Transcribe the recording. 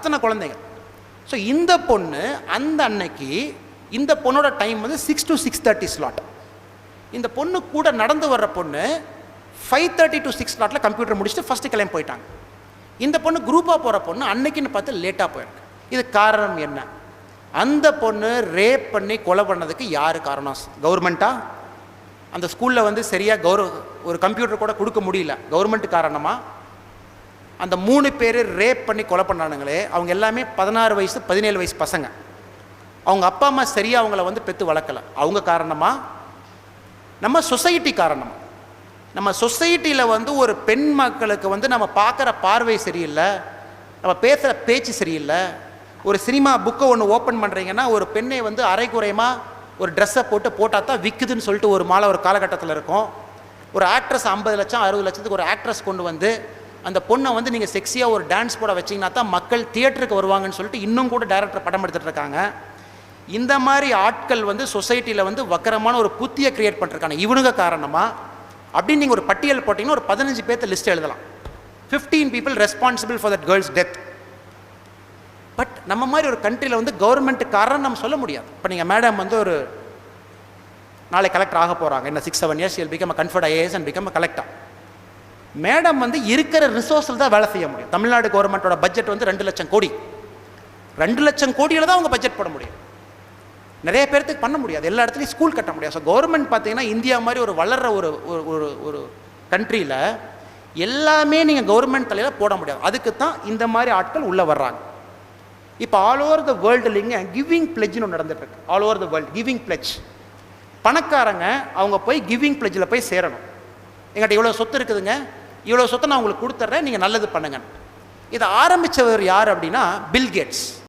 அத்தனை குழந்தைங்க. ஸோ இந்த பொண்ணு அந்த அன்னைக்கு இந்த பொண்ணோட டைம் வந்து 6 to 6:30 ஸ்லாட். இந்த பொண்ணு கூட நடந்து வர்ற பொண்ணு 5:30 to 6 ஸ்லாட்டில் கம்ப்யூட்டர் முடிச்சுட்டு ஃபஸ்ட்டு கிளம்பி போயிட்டாங்க. இந்த பொண்ணு குரூப்பாக போகிற பொண்ணு அன்னைக்குன்னு பார்த்து லேட்டாக போயிருக்கு. இது காரணம் என்ன? அந்த பொண்ணு ரேப் பண்ணி கொலை பண்ணதுக்கு யார் காரணம்? கவர்மெண்ட்டா? அந்த ஸ்கூலில் வந்து சரியாக ஒரு கம்ப்யூட்டர் கூட கொடுக்க முடியல, கவர்மெண்ட் காரணமாக? அந்த 3 பேர் ரேப் பண்ணி கொலை பண்ணானுங்களே, அவங்க எல்லாமே 16 வயசு 17 வயசு பசங்க. அவங்க அப்பா அம்மா சரியாக அவங்கள வந்து பெற்று வளர்க்கலை, அவங்க காரணமாக? நம்ம சொசைட்டி காரணம். நம்ம சொசைட்டியில் வந்து ஒரு பெண் மக்களுக்கு வந்து நம்ம பார்க்குற பார்வை சரியில்லை, நம்ம பேசுகிற பேச்சு சரியில்லை. ஒரு சினிமா புக்கை ஒன்று ஓப்பன் பண்ணுறீங்கன்னா ஒரு பெண்ணை வந்து அரைக்குறையமாக ஒரு ட்ரெஸ்ஸை போட்டால் தான் விற்குதுன்னு சொல்லிட்டு ஒரு மாலை ஒரு காலகட்டத்தில் இருக்கும். ஒரு ஆக்ட்ரஸ் 50 லட்சம் 60 லட்சத்துக்கு ஒரு ஆக்ட்ரஸ் கொண்டு வந்து அந்த பொண்ணை வந்து நீங்கள் செக்ஸியாக ஒரு டான்ஸ் போட வச்சிங்கன்னா தான் மக்கள் தியேட்டருக்கு வருவாங்கன்னு சொல்லிட்டு இன்னும் கூட டைரக்டர் படம் எடுத்துகிட்டு இருக்காங்க. இந்த மாதிரி ஆட்கள் வந்து சொசைட்டியில் வந்து வக்கரமான ஒரு புத்தியை கிரியேட் பண்ணிருக்காங்க. இவனுங்க காரணமாக அப்படின்னு நீங்கள் ஒரு பட்டியல் போட்டிங்கன்னா ஒரு 15 பேர்த்த லிஸ்ட் எழுதலாம். 15 people responsible for that girls death. But நம்ம மாதிரி ஒரு கண்ட்ரியில் வந்து கவர்மெண்ட் காரணம் நம்ம சொல்ல முடியாது. இப்போ நீங்கள் மேடம் வந்து ஒரு நாளை கலெக்டர் ஆக போகிறாங்க, என்ன 6-7 years you'll become a conferred IAS and become a collector. Madam வந்து இருக்கிற ரிசோர்ஸில் தான் வேலை செய்ய முடியும். தமிழ்நாடு கவர்மெண்ட்டோட பட்ஜெட் வந்து 2 லட்சம் கோடி. 2 லட்சம் கோடியில் தான் அவங்க பட்ஜெட் போட முடியும். நிறைய பேர்த்துக்கு பண்ண முடியாது, எல்லா இடத்துலையும் ஸ்கூல் கட்ட முடியாது. ஸோ கவர்மெண்ட் பார்த்தீங்கன்னா இந்தியா மாதிரி ஒரு வளர்கிற ஒரு கண்ட்ரியில் எல்லாமே நீங்கள் கவர்மெண்ட் தலையில் போட முடியாது. அதுக்கு தான் இந்த மாதிரி ஆட்கள் உள்ளே வர்றாங்க. இப்போ ஆல் ஓவர் த வேர்ல்டுலிங்க கிவிங் பிளெஜ்னு ஒன்று நடந்துட்டுருக்கு. All over the world giving pledge. பணக்காரங்க அவங்க போய் கிவிங் பிளெஜில் போய் சேரணும். எங்கிட்ட இவ்வளோ சொத்து இருக்குதுங்க, இவ்வளோ சொத்தை நான் உங்களுக்கு கொடுத்துட்றேன், நீங்கள் நல்லது பண்ணுங்க. இதை ஆரம்பித்தவர் யார் அப்படின்னா பில் கேட்ஸ்.